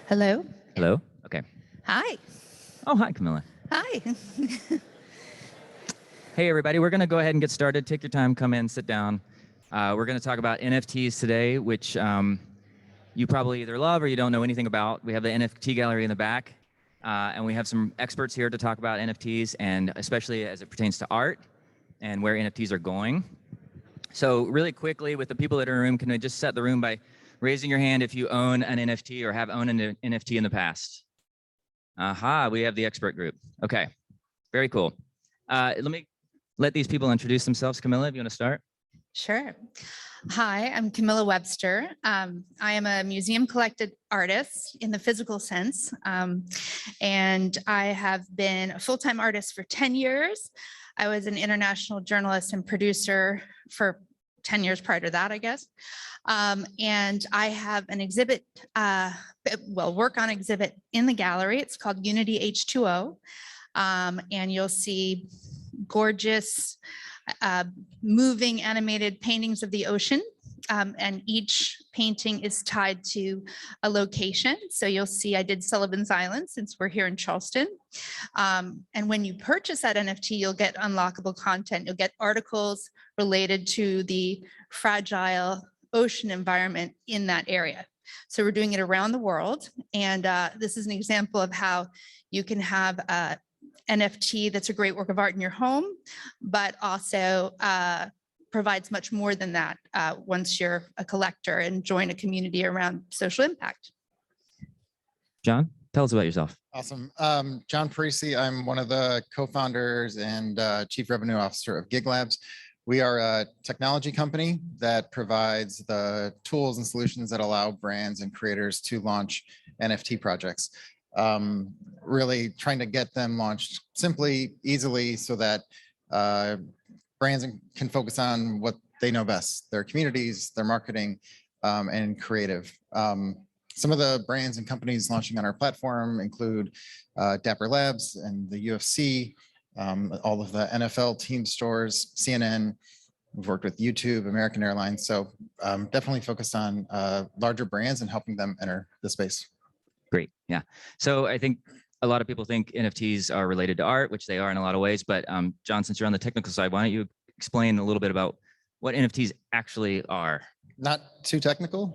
Hello. Hello? Okay. Hi. Oh, hi, Camilla. Hi. Hey, everybody. We're going to go ahead and get started. Take your time, come in, sit down. We're going to talk about NFTs today, which you probably either love or you don't know anything about. We have the NFT gallery in the back, and we have some experts here to talk about NFTs, and especially as it pertains to art and where NFTs are going. So really quickly, with the people that are in the room, can I just set the room by raising your hand if you own an NFT or have owned an NFT in the past? Aha, we have the expert group. Okay, very cool. Let me let these people introduce themselves. Camilla, if you want to start. Sure. Hi, I'm Camilla Webster. I am a museum collected artist in the physical sense. And I have been a full-time artist for 10 years. I was an international journalist and producer for 10 years prior to that, I guess. And I have an exhibit, work on exhibit in the gallery. It's called Unity H2O. And you'll see gorgeous, moving animated paintings of the ocean. And each painting is tied to a location. So you'll see I did Sullivan's Island since we're here in Charleston. And when you purchase that NFT, you'll get unlockable content. You'll get articles related to the fragile ocean environment in that area. So we're doing it around the world. And this is an example of how you can have a NFT that's a great work of art in your home, but also provides much more than that once you're a collector and join a community around social impact. John, tell us about yourself. Awesome. John Parise, I'm one of the co-founders and chief revenue officer of Gig Labs. We are a technology company that provides the tools and solutions that allow brands and creators to launch NFT projects. Really trying to get them launched simply, easily, so that brands can focus on what they know best, their communities, their marketing, and creative. Some of the brands and companies launching on our platform include Dapper Labs and the UFC, all of the NFL team stores, CNN. We've worked with YouTube, American Airlines. So definitely focused on larger brands and helping them enter the space. Great. Yeah. So I think a lot of people think NFTs are related to art, which they are in a lot of ways. But John, since you're on the technical side, why don't you explain a little bit about what NFTs actually are? Not too technical.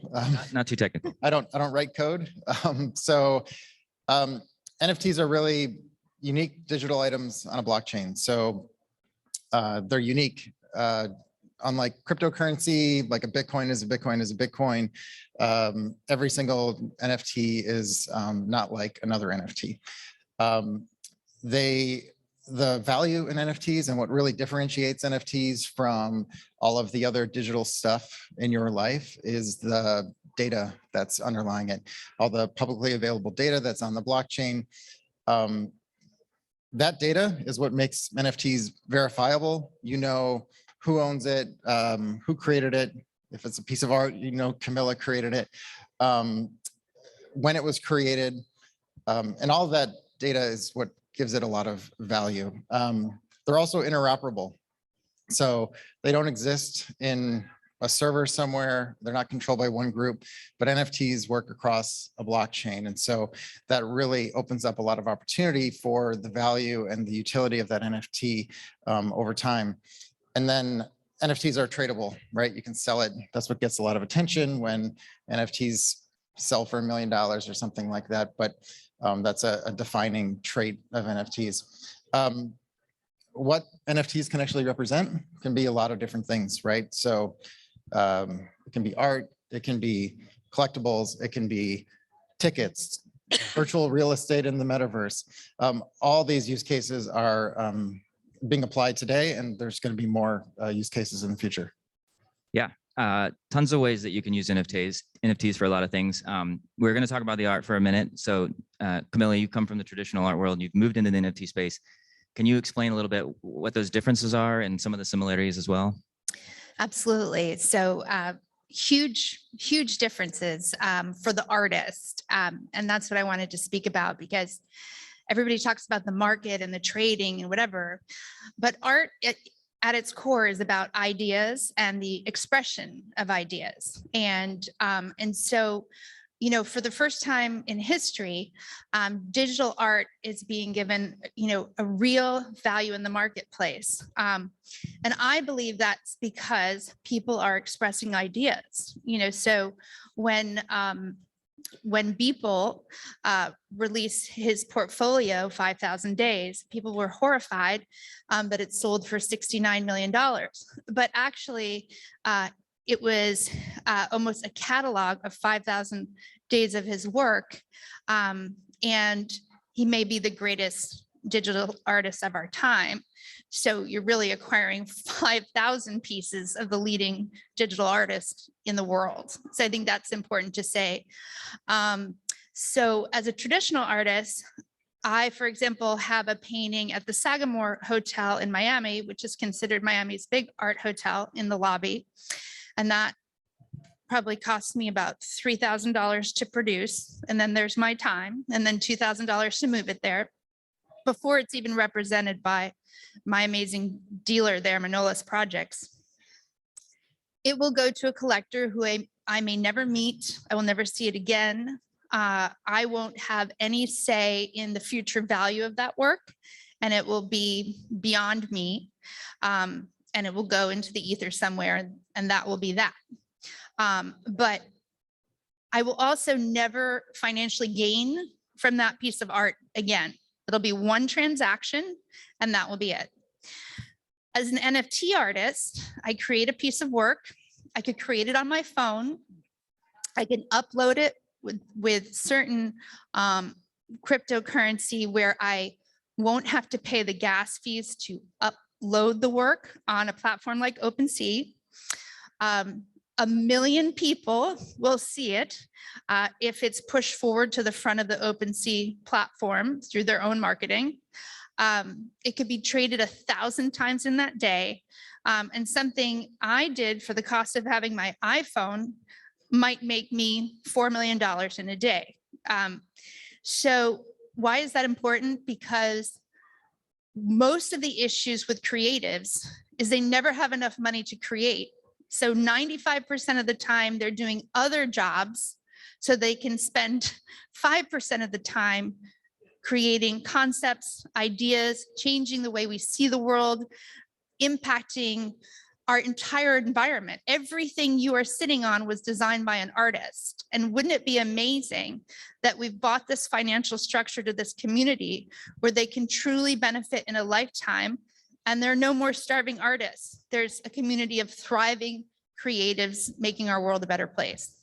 Not too technical. I don't write code. NFTs are really unique digital items on a blockchain. So they're unique. Unlike cryptocurrency, like a Bitcoin is a Bitcoin is a Bitcoin. Every single NFT is not like another NFT. The value in NFTs and what really differentiates NFTs from all of the other digital stuff in your life is the data that's underlying it. All the publicly available data that's on the blockchain. That data is what makes NFTs verifiable. You know who owns it, who created it. If it's a piece of art, you know Camilla created it, when it was created, and all of that data is what gives it a lot of value. They're also interoperable. So they don't exist in a server somewhere. They're not controlled by one group, but NFTs work across a blockchain. And so that really opens up a lot of opportunity for the value and the utility of that NFT over time. And then NFTs are tradable, right? You can sell it. That's what gets a lot of attention when NFTs sell for $1 million or something like that. But that's a defining trait of NFTs. What NFTs can actually represent can be a lot of different things, right? So it can be art, it can be collectibles, it can be tickets, virtual real estate in the metaverse. All these use cases are being applied today, and there's going to be more use cases in the future. Yeah, tons of ways that you can use NFTs for a lot of things. We're going to talk about the art for a minute. So Camilla, you come from the traditional art world. You've moved into the NFT space. Can you explain a little bit what those differences are and some of the similarities as well? Absolutely. So huge differences for the artist. And that's what I wanted to speak about, because everybody talks about the market and the trading and whatever, but art at its core is about ideas and the expression of ideas. And so for the first time in history, digital art is being given, a real value in the marketplace. And I believe that's because people are expressing ideas, so when Beeple released his portfolio, 5,000 Days, people were horrified that it sold for $69 million. But actually, it was almost a catalog of 5,000 days of his work. And he may be the greatest digital artist of our time. So you're really acquiring 5,000 pieces of the leading digital artist in the world. So I think that's important to say. So as a traditional artist, I, for example, have a painting at the Sagamore Hotel in Miami, which is considered Miami's big art hotel, in the lobby. And that probably cost me about $3,000 to produce. And then there's my time, and then $2,000 to move it there before it's even represented by my amazing dealer there, Manolis Projects. It will go to a collector who I may never meet. I will never see it again. I won't have any say in the future value of that work, and it will be beyond me. And it will go into the ether somewhere, and that will be that. But I will also never financially gain from that piece of art again. It'll be one transaction, and that will be it. As an NFT artist, I create a piece of work. I could create it on my phone. I can upload it with certain cryptocurrency where I won't have to pay the gas fees to upload the work on a platform like OpenSea. 1 million people will see it if it's pushed forward to the front of the OpenSea platform through their own marketing. It could be traded 1,000 times in that day. And something I did for the cost of having my iPhone might make me $4 million in a day. So why is that important? Because most of the issues with creatives is they never have enough money to create. So 95% of the time they're doing other jobs so they can spend 5% of the time creating concepts, ideas, changing the way we see the world, impacting our entire environment. Everything you are sitting on was designed by an artist. And wouldn't it be amazing that we've bought this financial structure to this community where they can truly benefit in a lifetime, and there are no more starving artists. There's a community of thriving creatives making our world a better place.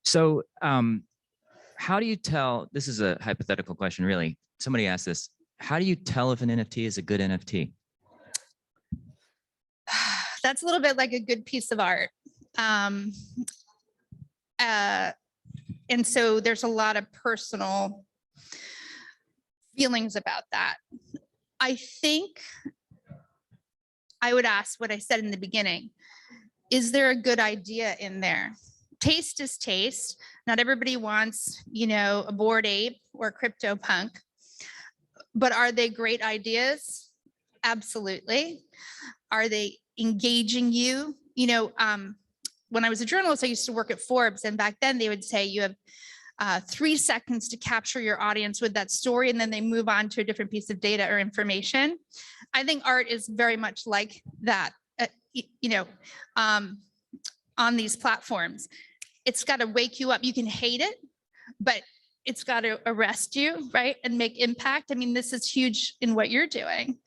So how do you tell, this is a hypothetical question, really. Somebody asked this. How do you tell if an NFT is a good NFT? That's a little bit like a good piece of art. And so there's a lot of personal feelings about that. I think I would ask what I said in the beginning. Is there a good idea in there? Taste is taste. Not everybody wants, a Bored Ape or CryptoPunk, but are they great ideas? Absolutely. Are they engaging you? When I was a journalist, I used to work at Forbes, and back then they would say you have 3 seconds to capture your audience with that story, and then they move on to a different piece of data or information. I think art is very much like that, on these platforms. It's got to wake you up. You can hate it, but it's got to arrest you, right? And make impact. I mean, this is huge in what you're doing.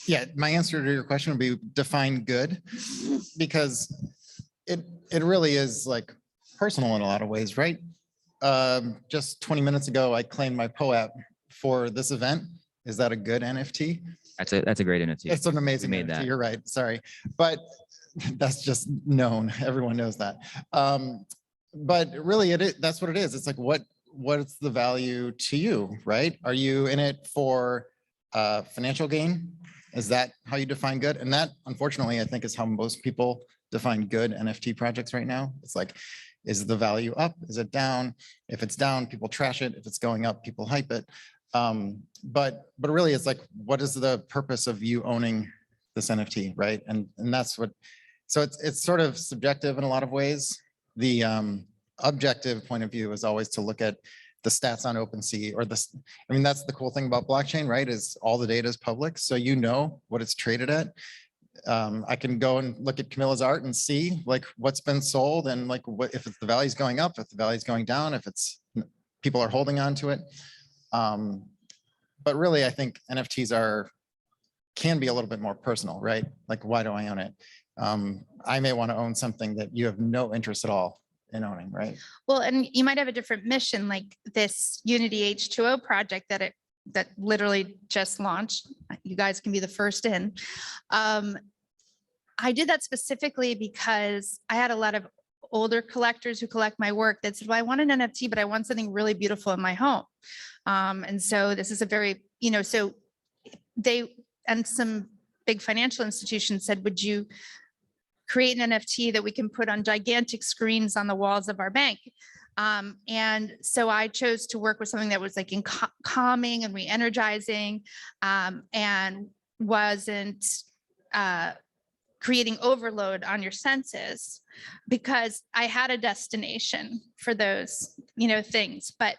Yeah, my answer to your question would be define good, because it really is like personal in a lot of ways, right? Just 20 minutes ago, I claimed my POAP for this event. Is that a good NFT? That's a great NFT. It's an amazing made NFT. that. You're right. Sorry, but that's just known. Everyone knows that. But really, that's what it is. It's like what's the value to you, right? Are you in it for financial gain? Is that how you define good? And that, unfortunately, I think is how most people define good NFT projects right now. It's like, is the value up? Is it down? If it's down, people trash it. If it's going up, people hype it. But really, it's like, what is the purpose of you owning this NFT, right? And that's what. So it's sort of subjective in a lot of ways. The objective point of view is always to look at the stats on OpenSea or this. I mean, that's the cool thing about blockchain, right? Is all the data is public. So you know what it's traded at. I can go and look at Camilla's art and see like what's been sold and like what if it's the value's going up, if the value's going down, if it's people are holding on to it. But really, I think NFTs can be a little bit more personal, right? Like, why do I own it? I may want to own something that you have no interest at all in owning, right? Well, and you might have a different mission, like this Unity H2O project that literally just launched. You guys can be the first in. I did that specifically because I had a lot of older collectors who collect my work that said, well, I want an NFT, but I want something really beautiful in my home. And so this is a very, so and some big financial institutions said, would you create an NFT that we can put on gigantic screens on the walls of our bank? And so I chose to work with something that was like calming and re-energizing, and wasn't creating overload on your senses, because I had a destination for those, things. But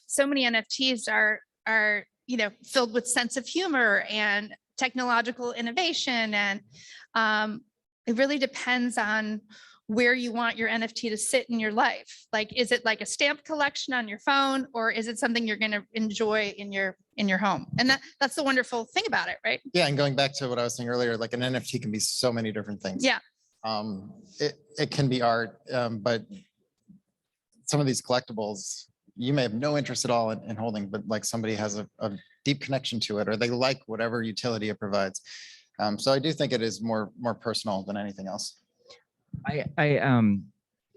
so many NFTs are filled with sense of humor and technological innovation, and it really depends on where you want your NFT to sit in your life. Like, is it like a stamp collection on your phone, or is it something you're going to enjoy in your home? And that's the wonderful thing about it, right? Yeah, and going back to what I was saying earlier, like an NFT can be so many different things. Yeah. It can be art, but some of these collectibles, you may have no interest at all in holding, but like somebody has a deep connection to it, or they like whatever utility it provides. So I do think it is more personal than anything else.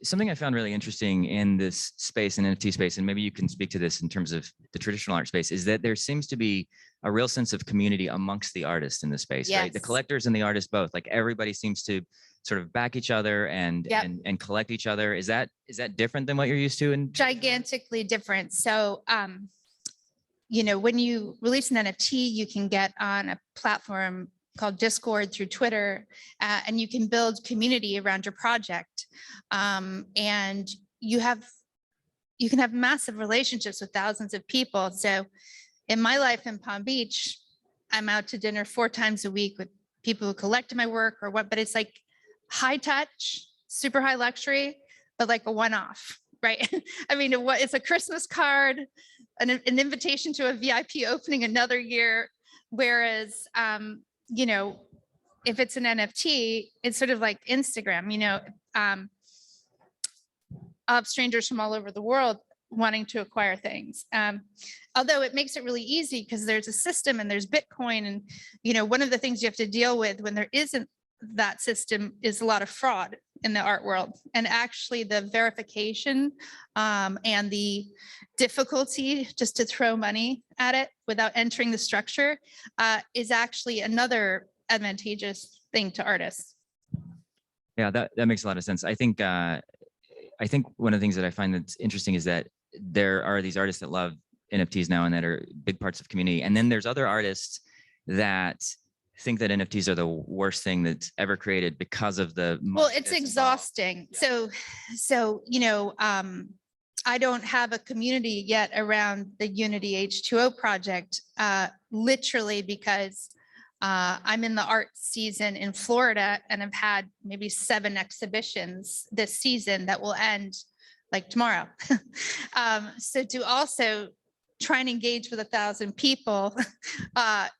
Something I found really interesting in this space, in NFT space, and maybe you can speak to this in terms of the traditional art space, is that there seems to be a real sense of community amongst the artists in the space, right? The Yes. collectors and the artists both. Like, everybody seems to sort of back each other and Yep. and collect each other. Is that different than what you're used to? Gigantically different. So, when you release an NFT, you can get on a platform called Discord through Twitter, and you can build community around your project. And you can have massive relationships with thousands of people. So in my life in Palm Beach, I'm out to dinner 4 times a week with people who collect my work or what, but it's like high touch, super high luxury, but like a one-off, right? I mean, it's a Christmas card, an invitation to a VIP opening another year. Whereas, if it's an NFT, it's sort of like Instagram, of strangers from all over the world wanting to acquire things. Although it makes it really easy because there's a system and there's Bitcoin. And, one of the things you have to deal with when there isn't that system is a lot of fraud in the art world. And actually the verification and the difficulty just to throw money at it without entering the structure is actually another advantageous thing to artists. Yeah, that makes a lot of sense. I think one of the things that I find that's interesting is that there are these artists that love NFTs now and that are big parts of community. And then there's other artists that think that NFTs are the worst thing that's ever created because of the Well, it's exhausting. Yeah. So I don't have a community yet around the Unity H2O project, literally because I'm in the art season in Florida and I've had maybe 7 exhibitions this season that will end like tomorrow. So to also try and engage with 1,000 people,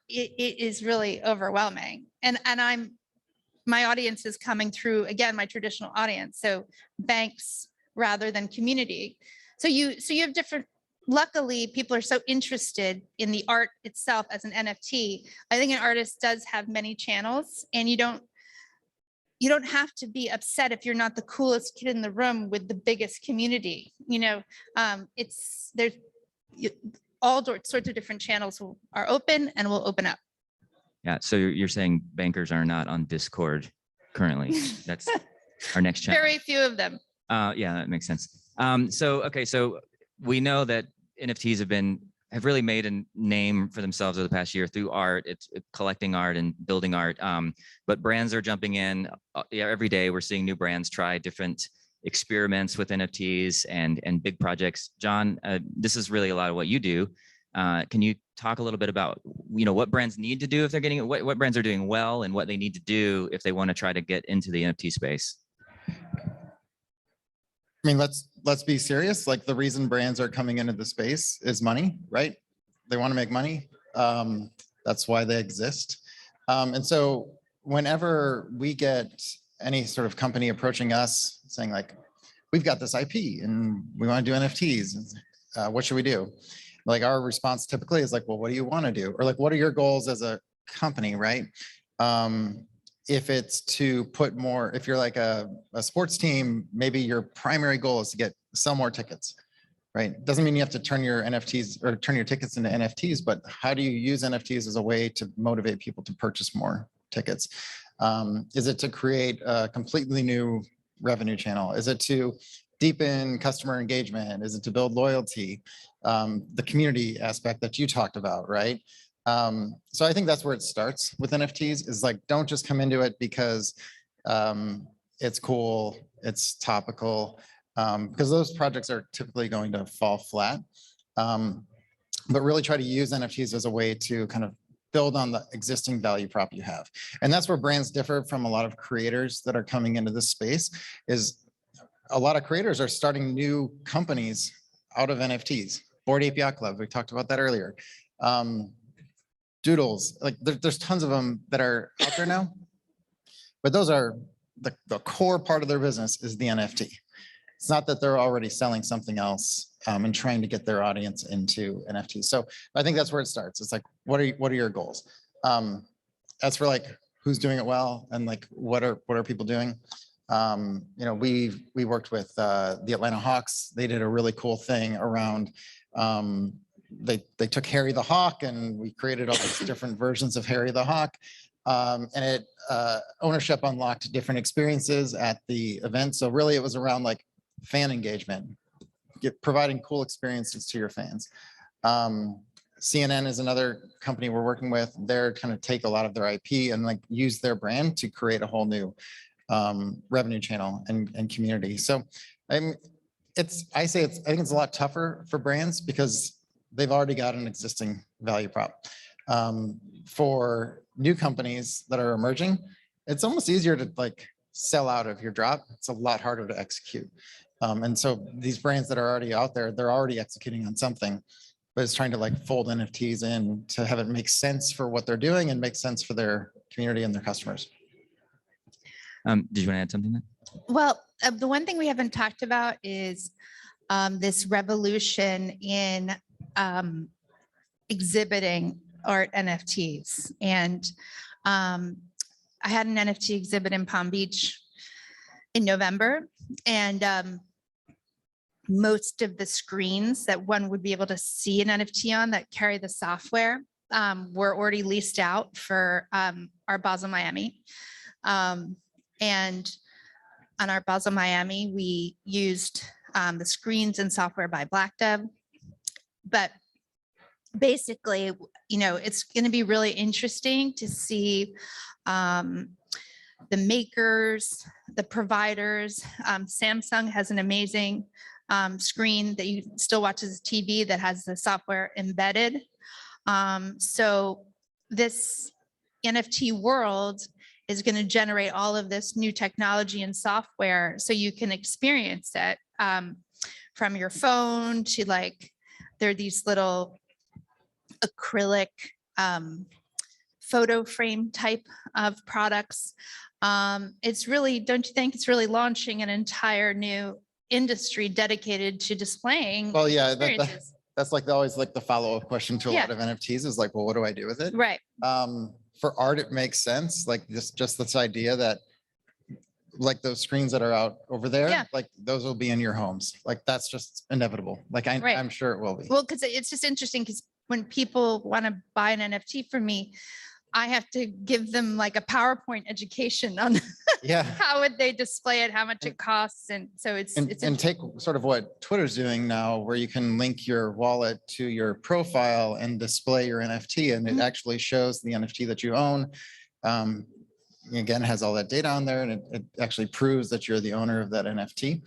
it is really overwhelming. And my audience is coming through, again, my traditional audience. So banks rather than community. So you have different, luckily people are so interested in the art itself as an NFT. I think an artist does have many channels, and you don't have to be upset if you're not the coolest kid in the room with the biggest community. There's all sorts of different channels are open and will open up. Yeah. So you're saying bankers are not on Discord currently? That's our next channel. Very few of them. Yeah, that makes sense. So we know that NFTs have really made a name for themselves over the past year through art. It's collecting art and building art. But brands are jumping in every day. We're seeing new brands try different experiments with NFTs and big projects. John, this is really a lot of what you do. Can you talk a little bit about, what brands need to do if they're getting it, what brands are doing well and what they need to do if they want to try to get into the NFT space? I mean, let's be serious. Like, the reason brands are coming into the space is money, right? They want to make money. That's why they exist. And so whenever we get any sort of company approaching us saying like, we've got this IP and we want to do NFTs, what should we do? Like, our response typically is like, well, what do you want to do? Or like, what are your goals as a company, right? If it's to put more, if you're like a sports team, maybe your primary goal is to sell more tickets, right? Doesn't mean you have to turn your NFTs or turn your tickets into NFTs, but how do you use NFTs as a way to motivate people to purchase more tickets? Is it to create a completely new revenue channel? Is it to deepen customer engagement? Is it to build loyalty? The community aspect that you talked about, right? So I think that's where it starts with NFTs, is like, don't just come into it because it's cool, it's topical, because those projects are typically going to fall flat. But really try to use NFTs as a way to kind of build on the existing value prop you have. And that's where brands differ from a lot of creators that are coming into this space. Is a lot of creators are starting new companies out of NFTs. Bored Ape Yacht Club, we talked about that earlier. Doodles, like there's tons of them that are out there now, but those are the core part of their business is the NFT. It's not that they're already selling something else and trying to get their audience into NFTs. So I think that's where it starts. It's like, what are your goals? As for like, who's doing it well and like, what are people doing? We worked with the Atlanta Hawks. They did a really cool thing around, they took Harry the Hawk and we created all these different versions of Harry the Hawk. And it ownership unlocked different experiences at the event. So really it was around like fan engagement, providing cool experiences to your fans. CNN is another company we're working with. They're kind of take a lot of their IP and like use their brand to create a whole new revenue channel and community. So I think it's a lot tougher for brands because they've already got an existing value prop. For new companies that are emerging, it's almost easier to like sell out of your drop. It's a lot harder to execute. And so these brands that are already out there, they're already executing on something, but it's trying to like fold NFTs in to have it make sense for what they're doing and make sense for their community and their customers. Did you want to add something then? Well, the one thing we haven't talked about is this revolution in exhibiting art NFTs. And I had an NFT exhibit in Palm Beach in November, and most of the screens that one would be able to see an NFT on that carry the software were already leased out for our Basel Miami. And on our Basel Miami, we used the screens and software by Black Dove. But basically, it's going to be really interesting to see the makers, the providers. Samsung has an amazing screen that you still watch as a TV that has the software embedded. So this NFT world is going to generate all of this new technology and software so you can experience it from your phone to like, there are these little acrylic photo frame type of products. It's really, don't you think it's really launching an entire new industry dedicated to displaying? Well, yeah, experiences? that's like always like the follow-up question to a lot of NFTs is like, well, what do I do with it? Right. For art, it makes sense. Like just this idea that like those screens that are out over there, like those will be in your homes. Like that's just inevitable. Like I'm sure it will be. Well, because it's just interesting because when people want to buy an NFT from me, I have to give them like a PowerPoint education on how would they display it, how much it costs. And so it's take sort of what Twitter's doing now, where you can link your wallet to your profile and display your NFT, and it actually shows the NFT that you own. again, has all that data on there, and it actually proves that you're the owner of that NFT.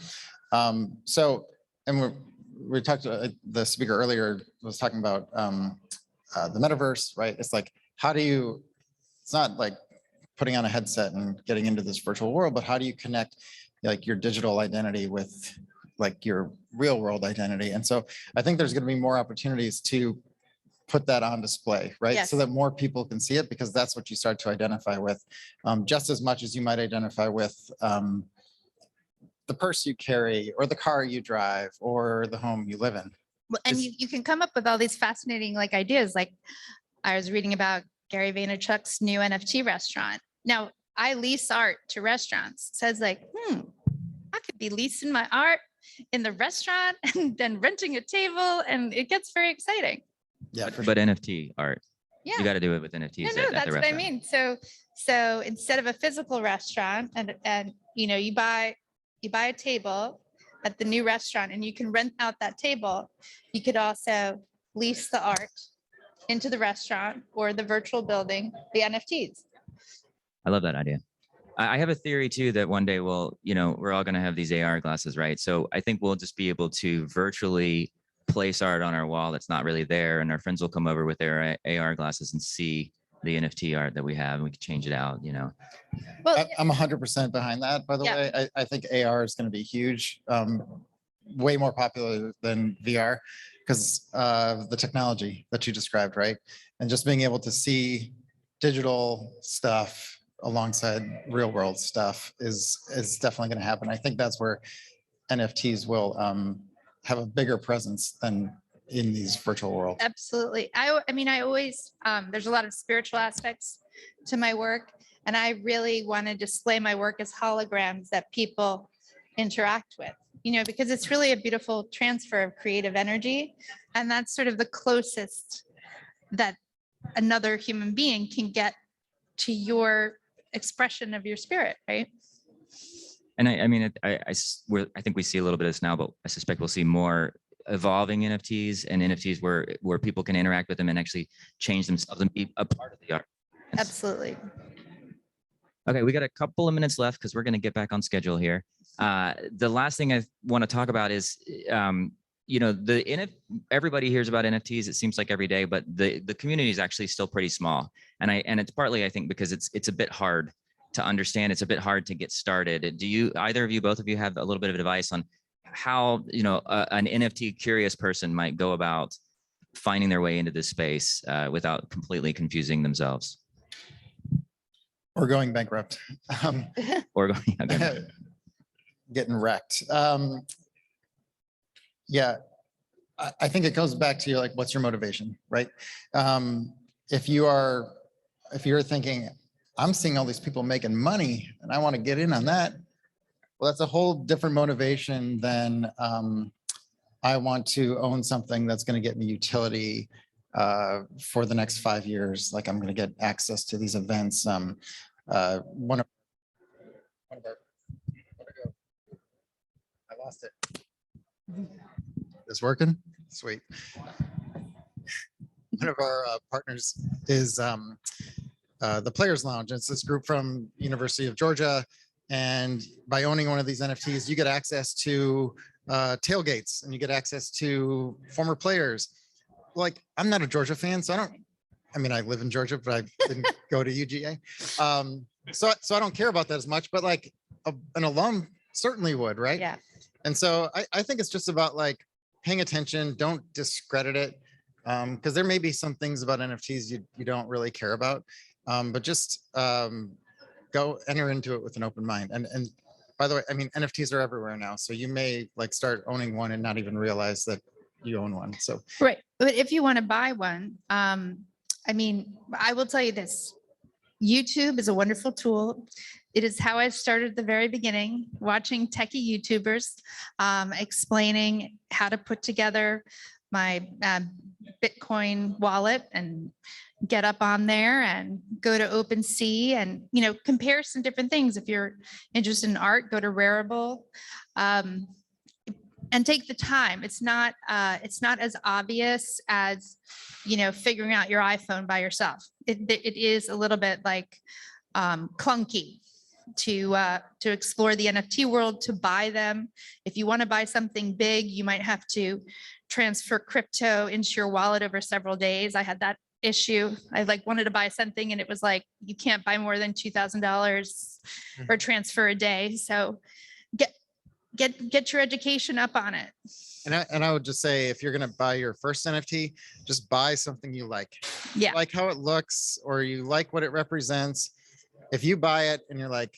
And we talked to the speaker earlier was talking about the metaverse, right? It's like, it's not like putting on a headset and getting into this virtual world, but how do you connect like your digital identity with like your real world identity? And so I think there's going to be more opportunities to put that on display, right? Yes. So that more people can see it, because that's what you start to identify with, just as much as you might identify with the purse you carry or the car you drive or the home you live in. Well, and you can come up with all these fascinating like ideas. Like I was reading about Gary Vaynerchuk's new NFT restaurant. Now I lease art to restaurants. So I was like, I could be leasing my art in the restaurant and then renting a table, and it gets very exciting. Yeah, But NFT art. Yeah. You got to do it with NFTs. No, at that's the what I restaurant. mean. So instead of a physical restaurant and you buy a table at the new restaurant and you can rent out that table, you could also lease the art into the restaurant or the virtual building, the NFTs. I love that idea. I have a theory too that one day we're all going to have these AR glasses, right? So I think we'll just be able to virtually place art on our wall that's not really there, and our friends will come over with their AR glasses and see the NFT art that we have, and we can change it out. Well, I'm 100% behind that, by the Yeah. way. I think AR is going to be huge, way more popular than VR, because of the technology that you described, right? And just being able to see digital stuff alongside real world stuff is definitely going to happen. I think that's where NFTs will have a bigger presence than in these virtual worlds. absolutely. I mean, I always, there's a lot of spiritual aspects to my work, and I really want to display my work as holograms that people interact with, because it's really a beautiful transfer of creative energy. And that's sort of the closest that another human being can get to your expression of your spirit, right? And I think we see a little bit of this now, but I suspect we'll see more evolving NFTs and NFTs where people can interact with them and actually change themselves and be a part of the art. Absolutely. Okay, we got a couple of minutes left because we're going to get back on schedule here. The last thing I want to talk about is, everybody hears about NFTs. It seems like every day, but the community is actually still pretty small, and it's partly, I think, because it's a bit hard to understand. It's a bit hard to get started. Do either of you, both of you, have a little bit of advice on how an NFT curious person might go about finding their way into this space without completely confusing themselves? Or going bankrupt. Or going, Getting wrecked. Yeah, I think it goes back to like, what's your motivation, right? If you're thinking, I'm seeing all these people making money and I want to get in on that, well, that's a whole different motivation than I want to own something that's going to get me utility for the next 5 years. Like, I'm going to get access to these events. One of our, I lost it. Is working? Sweet. One of our partners is the Players Lounge. It's this group from University of Georgia. And by owning one of these NFTs, you get access to tailgates and you get access to former players. Like, I'm not a Georgia fan, so I live in Georgia, but I didn't go to UGA. So I don't care about that as much, but like an alum certainly would, right? Yeah. And so I think it's just about like paying attention, don't discredit it. Because there may be some things about NFTs you don't really care about, but just go enter into it with an open mind. And by the way, NFTs are everywhere now, so you may like start owning one and not even realize that you own one. So Right. But if you want to buy one, I will tell you this. YouTube is a wonderful tool. It is how I started at the very beginning, watching techie YouTubers explaining how to put together my Bitcoin wallet and get up on there and go to OpenSea and, compare some different things. If you're interested in art, go to Rarible and take the time. It's not as obvious as, figuring out your iPhone by yourself. It is a little bit like clunky to explore the NFT world, to buy them. If you want to buy something big, you might have to transfer crypto into your wallet over several days. I had that issue. I wanted to buy something and it was like, you can't buy more than $2,000 or transfer a day. So get your education up on it. And I would just say, if you're going to buy your first NFT, just buy something you like. Yeah. Like how it looks, or you like what it represents. If you buy it and you're like,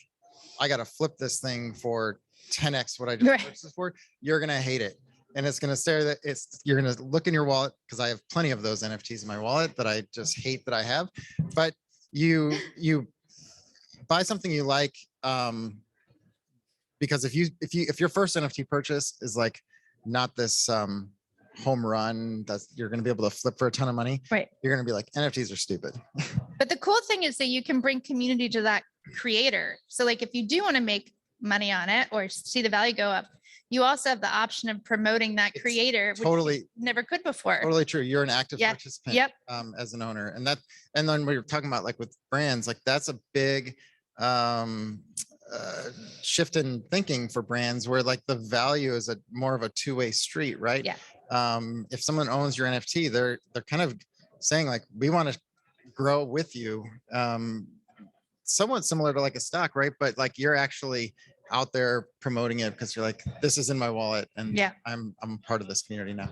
I got to flip this thing for 10x what I just Right. purchased for, you're going to hate it. And it's going to stare that you're going to look in your wallet, because I have plenty of those NFTs in my wallet that I just hate that I have. But you buy something you like, because if your first NFT purchase is like not this home run that you're going to be able to flip for a ton of money, Right. you're going to be like, NFTs are stupid. But the cool thing is that you can bring community to that creator. So like if you do want to make money on it or see the value go up, you also have the option of promoting that It's creator, which totally- you never could before. Totally true. You're an active Yeah. participant Yep. As an owner. And then we were talking about, like, with brands, like that's a big shift in thinking for brands, where like the value is more of a two-way street, right? Yeah. If someone owns your NFT, they're kind of saying like, we want to grow with you. Somewhat similar to like a stock, right? But like you're actually out there promoting it because you're like, this is in my wallet and Yeah. I'm part of this community now.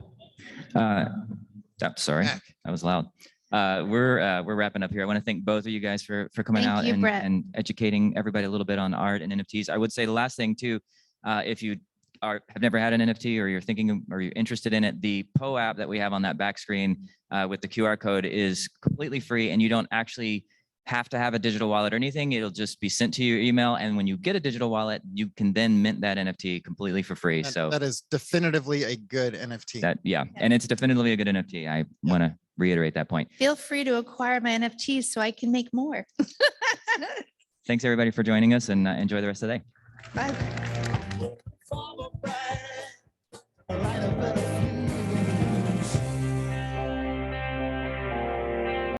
Sorry, Back. that was loud. We're wrapping up here. I want to thank both of you guys for coming Thank out you, Brett. and educating everybody a little bit on art and NFTs. I would say the last thing too, if you have never had an NFT, or you're thinking or you're interested in it, the PO app that we have on that back screen with the QR code is completely free, and you don't actually have to have a digital wallet or anything. It'll just be sent to your email, and when you get a digital wallet, you can then mint that NFT completely for free. So That is definitively a good NFT. and it's definitively a good NFT. I want to reiterate that point. Feel free to acquire my NFTs so I can make more. Thanks everybody for joining us, and enjoy the rest of the day. Bye.